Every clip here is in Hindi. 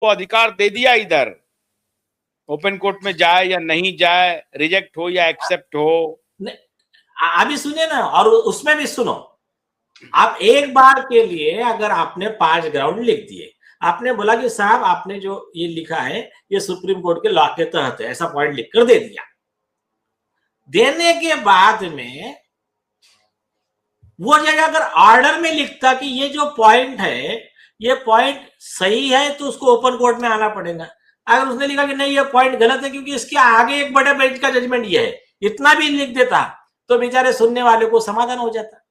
अधिकार दे दिया, इधर ओपन कोर्ट में जाए या नहीं जाए, रिजेक्ट हो या एक्सेप्ट हो। अभी सुनिए ना, और उसमें भी सुनो, आप एक बार के लिए अगर आपने 5 ग्राउंड लिख दिए, आपने बोला कि साहब आपने जो ये लिखा है ये सुप्रीम कोर्ट के लॉ के तहत है, ऐसा पॉइंट लिखकर दे दिया। देने के बाद में वो जगह अगर ऑर्डर में लिखता कि ये जो पॉइंट है ये पॉइंट सही है, तो उसको ओपन कोर्ट में आना पड़ेगा। अगर उसने लिखा कि नहीं ये पॉइंट गलत है क्योंकि इसके आगे एक बड़े बेंच का जजमेंट ये है, इतना भी लिख देता तो बेचारे सुनने वाले को समाधान हो जाता।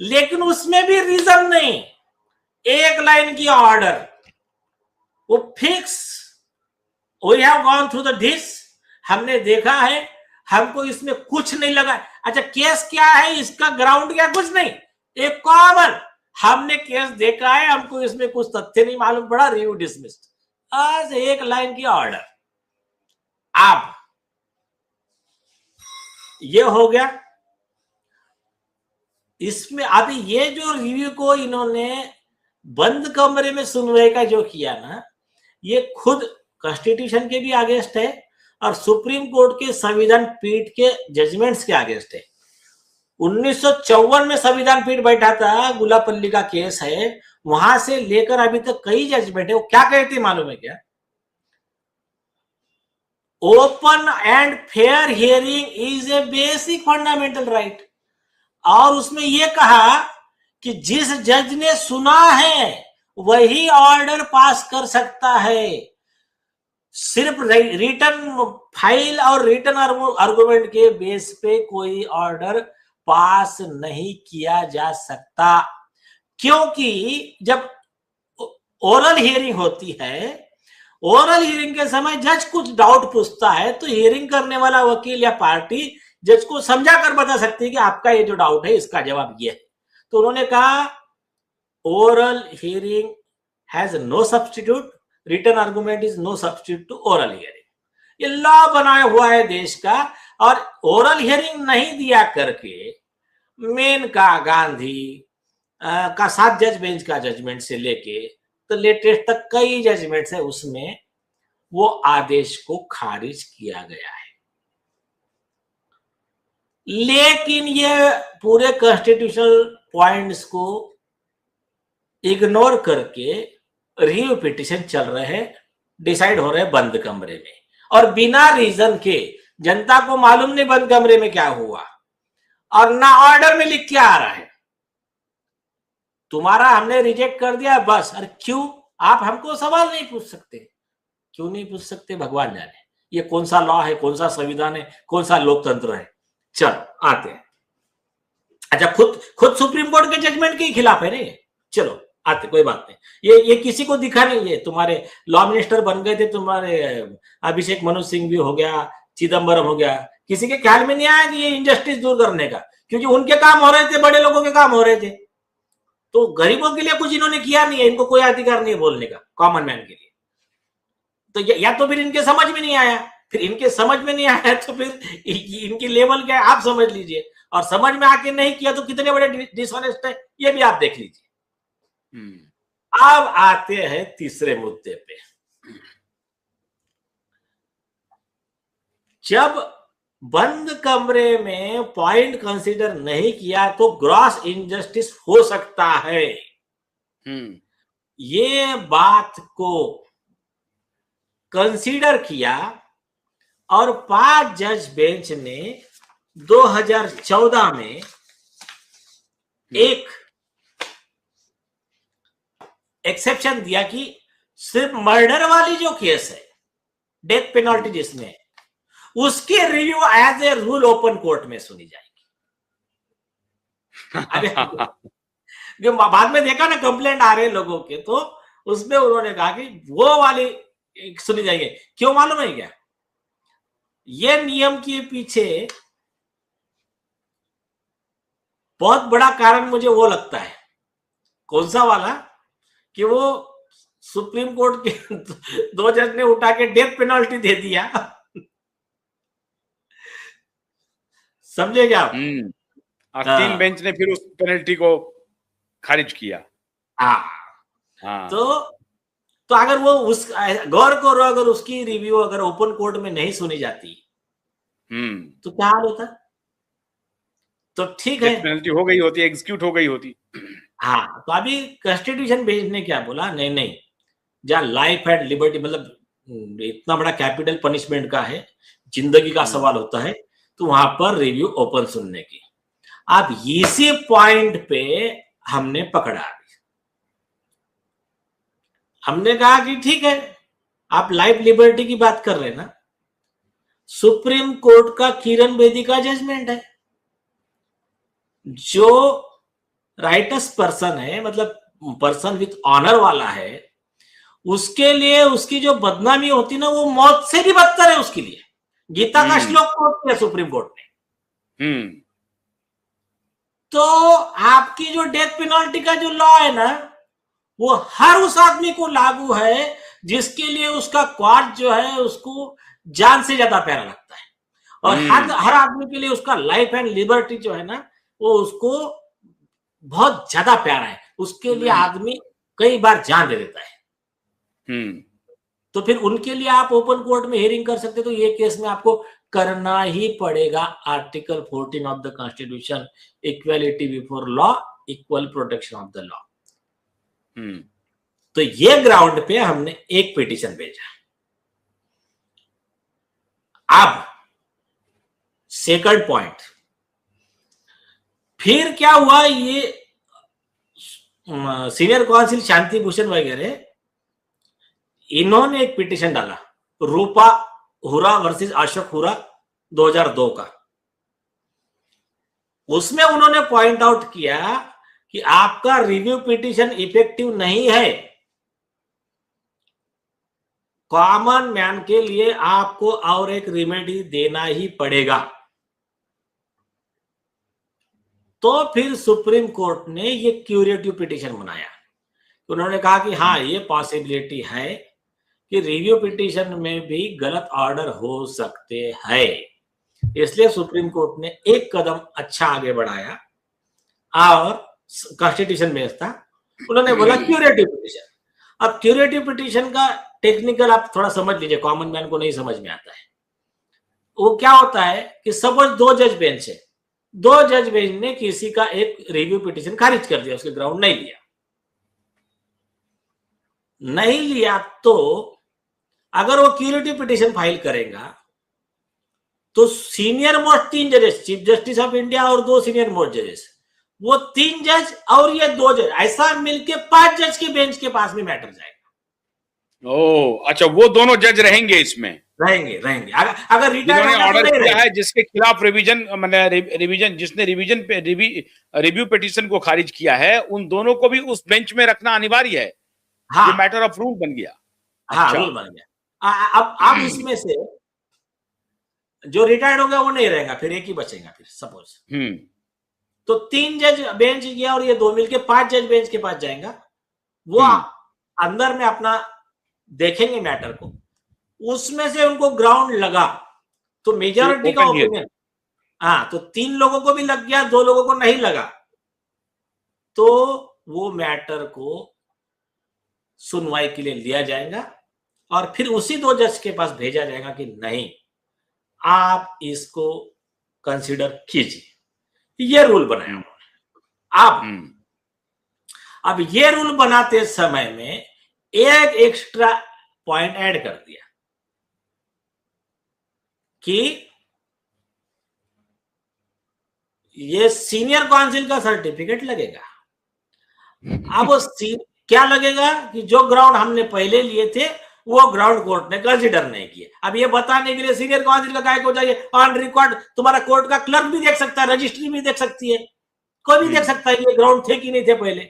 लेकिन उसमें भी रीजन नहीं, एक लाइन की ऑर्डर, वो fix, we have gone through the this, हमने देखा है, हमको इसमें कुछ नहीं लगा। अच्छा केस क्या है, इसका ग्राउंड क्या, कुछ नहीं, एक कॉमन, हमने केस देखा है, हमको इसमें कुछ तथ्य नहीं मालूम पड़ा, रिव्यू डिसमिस्ड, आज एक लाइन की ऑर्डर। अब ये हो गया। इसमें अभी ये जो रिव्यू को इन्होंने बंद कमरे में सुनवाई का जो किया ना, ये खुद कॉन्स्टिट्यूशन के भी अगेंस्ट है और सुप्रीम कोर्ट के संविधान पीठ के जजमेंट्स के अगेंस्ट है। 1954 में संविधान पीठ बैठा था, गुलापल्ली का केस है, वहां से लेकर अभी तक कई जजमेंट है। वो क्या कहती है मालूम है क्या? Open and fair hearing is a basic fundamental right. और उसमें यह कहा कि जिस जज ने सुना है वही ऑर्डर पास कर सकता है, सिर्फ रिटन फाइल और रिटन आर्गुमेंट के बेस पे कोई ऑर्डर पास नहीं किया जा सकता। क्योंकि जब ओरल हियरिंग होती है, ओरल हियरिंग के समय जज कुछ डाउट पूछता है तो हियरिंग करने वाला वकील या पार्टी जज को समझा कर बता सकती है कि आपका ये जो डाउट है इसका जवाब ये है। तो उन्होंने कहा oral hearing has no substitute, written argument is no substitute to oral hearing. ये लॉ बनाया हुआ है देश का। और ओरल हियरिंग नहीं दिया करके मेनका, गांधी का 7 जज बेंच का जजमेंट से लेके तो लेटेस्ट तक कई जजमेंट्स है, उसमें वो आदेश को खारिज किया गया है। लेकिन ये पूरे कॉन्स्टिट्यूशनल पॉइंट्स को इग्नोर करके रिव्यू पिटीशन चल रहे हैं, डिसाइड हो रहे हैं बंद कमरे में, और बिना रीजन के। जनता को मालूम नहीं बंद कमरे में क्या हुआ, और ना ऑर्डर में लिख के आ रहा है तुम्हारा हमने रिजेक्ट कर दिया बस। अरे क्यों? आप हमको सवाल नहीं पूछ सकते? क्यों नहीं पूछ सकते? भगवान जाने ये कौन सा लॉ है, कौन सा संविधान है, कौन सा लोकतंत्र है। चलो आते हैं। अच्छा खुद सुप्रीम कोर्ट के जजमेंट के खिलाफ है नहीं, चलो आते, कोई बात नहीं। ये किसी को दिखा नहीं है। तुम्हारे लॉ मिनिस्टर बन गए थे, तुम्हारे अभिषेक मनु सिंह भी हो गया, चिदम्बरम हो गया, किसी के ख्याल में नहीं आया कि ये इनजस्टिस दूर करने का, क्योंकि उनके काम हो रहे थे, बड़े लोगों के काम हो रहे थे। तो गरीबों के लिए कुछ इन्होंने किया नहीं है, इनको कोई अधिकार नहीं है बोलने का, कॉमन मैन के लिए। तो या तो फिर इनके समझ में नहीं आया, फिर इनके समझ में नहीं आया तो फिर इनकी लेवल क्या है आप समझ लीजिए। और समझ में आके नहीं किया तो कितने बड़े डिसऑनेस्ट है ये भी आप देख लीजिए। अब आते हैं तीसरे मुद्दे पे। जब बंद कमरे में पॉइंट कंसीडर नहीं किया तो ग्रॉस इनजस्टिस हो सकता है। ये बात को कंसीडर किया और 5 जज बेंच ने 2014 में एक एक्सेप्शन दिया कि सिर्फ मर्डर वाली जो केस है, डेथ पेनल्टी जिसमें, उसकी review as a rule open court में सुनी जाएगी। जो बाद में देखा ना कंप्लेंट आ रहे लोगों के, तो उसमें उन्होंने कहा कि वो वाली सुनी जाएगी। क्यों मालूम है क्या? ये नियम के पीछे बहुत बड़ा कारण मुझे वो लगता है। कौन सा वाला? कि वो सुप्रीम कोर्ट के 2 जज ने उठा के डेथ पेनल्टी दे दिया। समझे क्या आप? 3 बेंच ने फिर उस पेनल्टी को खारिज किया। हाँ। तो अगर वो उस गौर करो, अगर उसकी रिव्यू अगर ओपन कोर्ट में नहीं सुनी जाती तो क्या हाल होता? तो ठीक है, पेनल्टी हो गई होती, एग्जीक्यूट हो गई होती। हाँ, तो अभी कॉन्स्टिट्यूशन बेंच ने क्या बोला, नहीं नहीं, जहां लाइफ एंड लिबर्टी मतलब इतना बड़ा कैपिटल पनिशमेंट का है, जिंदगी का सवाल होता है, तो वहां पर रिव्यू ओपन सुनने की। अब इसी पॉइंट पे हमने पकड़ा, हमने कहा कि ठीक है, आप लाइफ लिबर्टी की बात कर रहे हैं ना, सुप्रीम कोर्ट का किरण बेदी का जजमेंट है, जो राइटस पर्सन है, मतलब पर्सन विथ ऑनर वाला है, उसके लिए उसकी जो बदनामी होती ना, वो मौत से भी बदतर है उसके लिए। गीता का श्लोक कोट किया सुप्रीम कोर्ट ने। तो आपकी जो डेथ पेनल्टी का जो लॉ है ना, वो हर उस आदमी को लागू है जिसके लिए उसका क्वार्ट जो है उसको जान से ज्यादा प्यारा लगता है, और हर आदमी के लिए उसका लाइफ एंड लिबर्टी जो है ना, वो उसको बहुत ज्यादा प्यारा है, उसके लिए आदमी कई बार जान दे देता है। तो फिर उनके लिए आप ओपन कोर्ट में हियरिंग कर सकते, तो ये केस में आपको करना ही पड़ेगा article 14 of the constitution, equality before law, equal protection of the law. तो ये ग्राउंड पे हमने एक पिटीशन भेजा। अब सेकंड पॉइंट, फिर क्या हुआ, ये सीनियर काउंसिल शांति भूषण वगैरह, इन्होंने एक पिटीशन डाला, रूपा हुरा वर्सेस अशोक हुरा 2002 का। उसमें उन्होंने पॉइंट आउट किया कि आपका रिव्यू पिटीशन इफेक्टिव नहीं है, कॉमन मैन के लिए आपको और एक रेमेडी देना ही पड़ेगा। तो फिर सुप्रीम कोर्ट ने ये क्यूरेटिव पिटीशन बनाया। उन्होंने कहा कि हाँ, ये पॉसिबिलिटी है कि रिव्यू पिटीशन में भी गलत ऑर्डर हो सकते हैं। इसलिए सुप्रीम कोर्ट ने एक कदम अच्छा आगे बढ़ाया और कॉन्स्टिट्यूशन बेंच था, उन्होंने बोला क्यूरेटिव पिटीशन। अब क्यूरेटिव पिटीशन का टेक्निकल आप थोड़ा समझ लीजिए, कॉमन मैन को नहीं समझ में आता है। वो क्या होता है कि सपोज 2 जज बेंच है, 2 जज बेंच ने किसी का एक रिव्यू पिटीशन खारिज कर दिया, उसके ग्राउंड नहीं लिया, तो अगर वो क्यूरेटिव पिटीशन फाइल करेगा तो सीनियर मोस्ट 3 जजेस, चीफ जस्टिस ऑफ इंडिया और 2 सीनियर मोस्ट जजेस, वो 3 जज और ये 2 जज, ऐसा मिलके 5 जज के बेंच के पास में मैटर जाएगा। ओह अच्छा, वो दोनों जज रहेंगे इसमें, रहेंगे। अगर रिटायर्ड ऑर्डर किया है जिसके खिलाफ रिवीजन, मतलब रिवीजन, जिसने रिवीजन पे रिव्यू पिटीशन को खारिज किया है, उन दोनों को भी उस बेंच में रखना अनिवार्य है। हाँ, ये मैटर ऑफ रूल बन गया। हाँ, अच्छा। रूल बन गया। अब इसमें से जो रिटायर्ड होगा वो नहीं रहेगा, फिर एक ही बचेगा फिर सपोज। तो 3 जज बेंच गया और ये 2 मिलके 5 जज बेंच के पास जाएगा, वो अंदर में अपना देखेंगे मैटर को, उसमें से उनको ग्राउंड लगा तो मेजॉरिटी का ओपिनियन, हाँ, तो 3 लोगों को भी लग गया, 2 लोगों को नहीं लगा, तो वो मैटर को सुनवाई के लिए लिया जाएगा और फिर उसी 2 जज के पास भेजा जाएगा कि नहीं, आप इसको कंसीडर कीजिए। ये रूल बनाया उन्होंने। अब ये रूल बनाते समय में एक एक्स्ट्रा पॉइंट ऐड कर दिया कि ये सीनियर काउंसिल का सर्टिफिकेट लगेगा। अब क्या लगेगा कि जो ग्राउंड हमने पहले लिए थे वो ग्राउंड कोर्ट ने कंसीडर नहीं किए। अब ये बताने के लिए सीनियर काउंसिल का काय को चाहिए, ऑन रिकॉर्ड तुम्हारा कोर्ट का क्लर्क भी देख सकता है, रजिस्ट्री भी देख सकती है, कोई भी देख सकता है ये ग्राउंड थे कि नहीं थे पहले।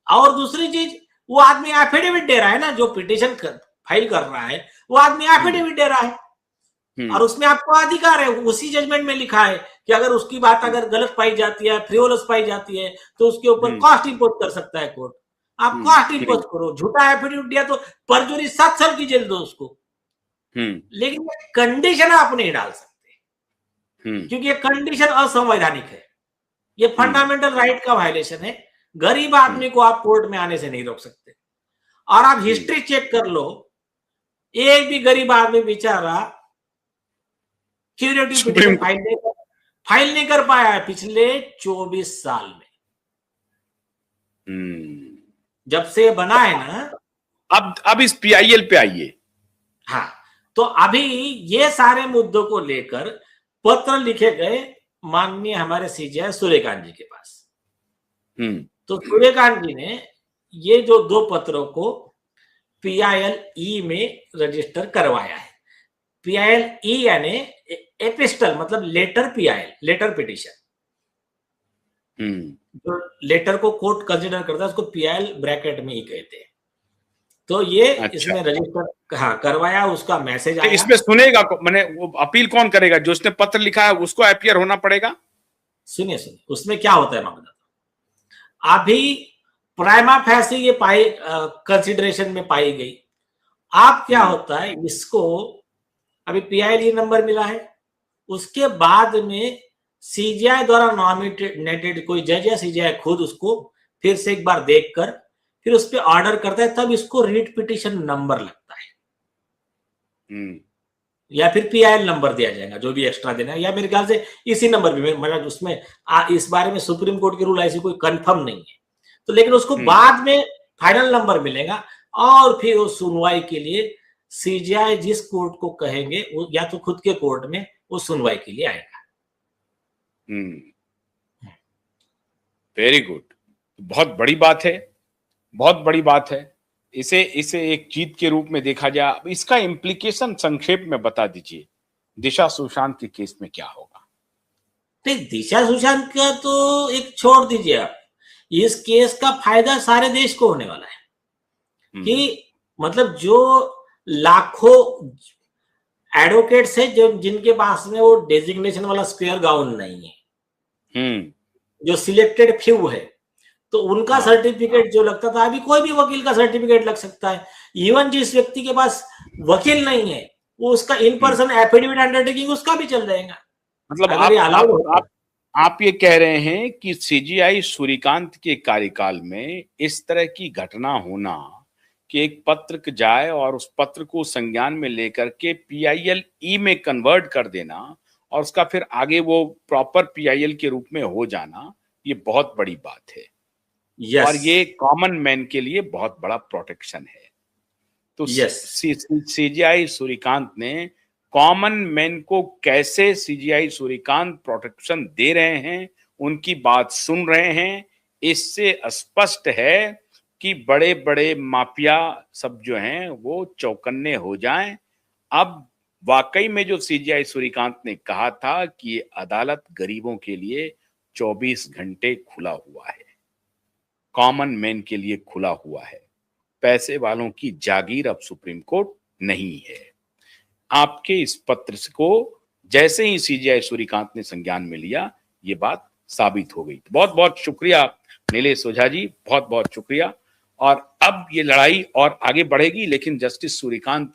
और दूसरी चीज, वो आदमी एफिडेविट दे रहा है ना, जो पिटीशन फाइल कर रहा है वो आदमी एफिडेविट दे रहा है, और उसमें आपको अधिकार है, उसी जजमेंट में लिखा है कि अगर उसकी बात अगर गलत पाई जाती है, फ्रिवोलस पाई जाती है, तो उसके ऊपर कॉस्ट इंपोज कर सकता है कोर्ट। आप कॉस्ट इंपोज करो, झूठा एफिडेविट दिया तो परजुरी 7 साल की जेल दो उसको, लेकिन कंडीशन आप नहीं डाल सकते, क्योंकि ये कंडीशन असंवैधानिक है, ये फंडामेंटल राइट का वायलेशन है। गरीब आदमी को आप कोर्ट में आने से नहीं रोक सकते। और आप हिस्ट्री चेक कर लो, एक भी गरीब आदमी बेचारा क्यूरेटिव पिटीशन फाइल नहीं कर पाया है पिछले 24 साल में। जब से बना है ना। अब इस पीआईएल पे आइए। हाँ, तो अभी ये सारे मुद्दों को लेकर पत्र लिखे गए माननीय हमारे सीजीआई सूर्यकांत जी के पास। तो सूर्यकांत जी ने ये जो 2 पत्रों को PIL-E में रजिस्टर करवाया है। PIL-E यानी एपिस्टल मतलब लेटर PIL, लेटर पिटीशन। जो लेटर को कोर्ट कंसिडर करता है उसको PIL ब्रैकेट में ही कहते हैं। तो ये अच्छा। इसमें रजिस्टर हाँ करवाया, उसका मैसेज आया। इसमें सुनेगा मैंने वो अपील कौन करेगा? जो उसने पत्र लिखा है उसको अपीयर होना पड़ेगा। सुनिए उसमें क्या होता है मामला, अभी प्राइमा फैसी ये कंसिडरेशन में पाई गई। आप क्या होता है, इसको अभी PIL नंबर मिला है, उसके बाद में सीजीआई द्वारा नॉमिनेटेड कोई जज या सीजीआई खुद उसको फिर से एक बार देखकर फिर उस पर ऑर्डर करता है, तब इसको रीट पिटीशन नंबर लगता है। या फिर PIL नंबर दिया जाएगा जो भी एक्स्ट्रा देना है, या मेरे ख्याल से इसी नंबर पे, मतलब उसमें इस बारे में सुप्रीम कोर्ट के रूल ऐसी कोई कंफर्म नहीं है। तो लेकिन उसको बाद में फाइनल नंबर मिलेगा और फिर वो सुनवाई के लिए सीजीआई जिस कोर्ट को कहेंगे वो या तो खुद के कोर्ट में वो सुनवाई के लिए आएगा। वेरी गुड, बहुत बड़ी बात है, बहुत बड़ी बात है। इसे एक जीत के रूप में देखा जाए। अब इसका इम्प्लीकेशन संक्षेप में बता दीजिए, दिशा सुशांत के केस में क्या होगा? नहीं, दिशा सुशांत का तो एक छोड़ दीजिए आप, इस केस का फायदा सारे देश को होने वाला है कि मतलब जो लाखों एडवोकेट्स है जो जिनके पास में वो डेजिग्नेशन वाला स्क्वायर गाउन नहीं है, जो सिलेक्टेड फ्यू है, तो उनका सर्टिफिकेट जो लगता था, अभी कोई भी वकील का सर्टिफिकेट लग सकता है। इवन जिस व्यक्ति के पास वकील नहीं है वो उसका इन पर्सन एफिडेविट अंडरटेकिंग उसका भी चल जाएगा। मतलब आप ये कह रहे हैं कि सीजीआई सूर्यकांत के कार्यकाल में इस तरह की घटना होना कि एक पत्र जाए और उस पत्र को संज्ञान में लेकर के PIL-E में कन्वर्ट कर देना और उसका फिर आगे वो प्रॉपर PIL के रूप में हो जाना, ये बहुत बड़ी बात है। yes. और ये कॉमन मैन के लिए बहुत बड़ा प्रोटेक्शन है। तो सीजीआई सूर्यकांत ने कॉमन मैन को कैसे सीजीआई सूर्यकांत प्रोटेक्शन दे रहे हैं, उनकी बात सुन रहे हैं, इससे स्पष्ट है कि बड़े बड़े माफिया सब जो हैं वो चौकन्ने हो जाएं। अब वाकई में जो सीजीआई सूर्यकांत ने कहा था कि ये अदालत गरीबों के लिए 24 घंटे खुला हुआ है, कॉमन मैन के लिए खुला हुआ है, पैसे वालों की जागीर अब सुप्रीम कोर्ट नहीं है। आपके इस पत्र को जैसे ही सीजीआई सूर्यकांत ने संज्ञान में लिया, ये बात साबित हो गई। बहुत बहुत शुक्रिया नीलेश ओझा जी, बहुत बहुत शुक्रिया। और अब ये लड़ाई और आगे बढ़ेगी, लेकिन जस्टिस सूर्यकांत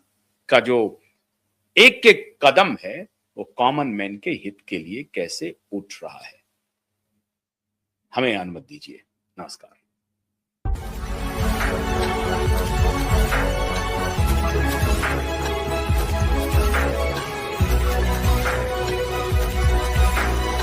का जो एक एक कदम है वो कॉमन मैन के हित के लिए कैसे उठ रहा है। हमें अनुमति दीजिए। नमस्कार।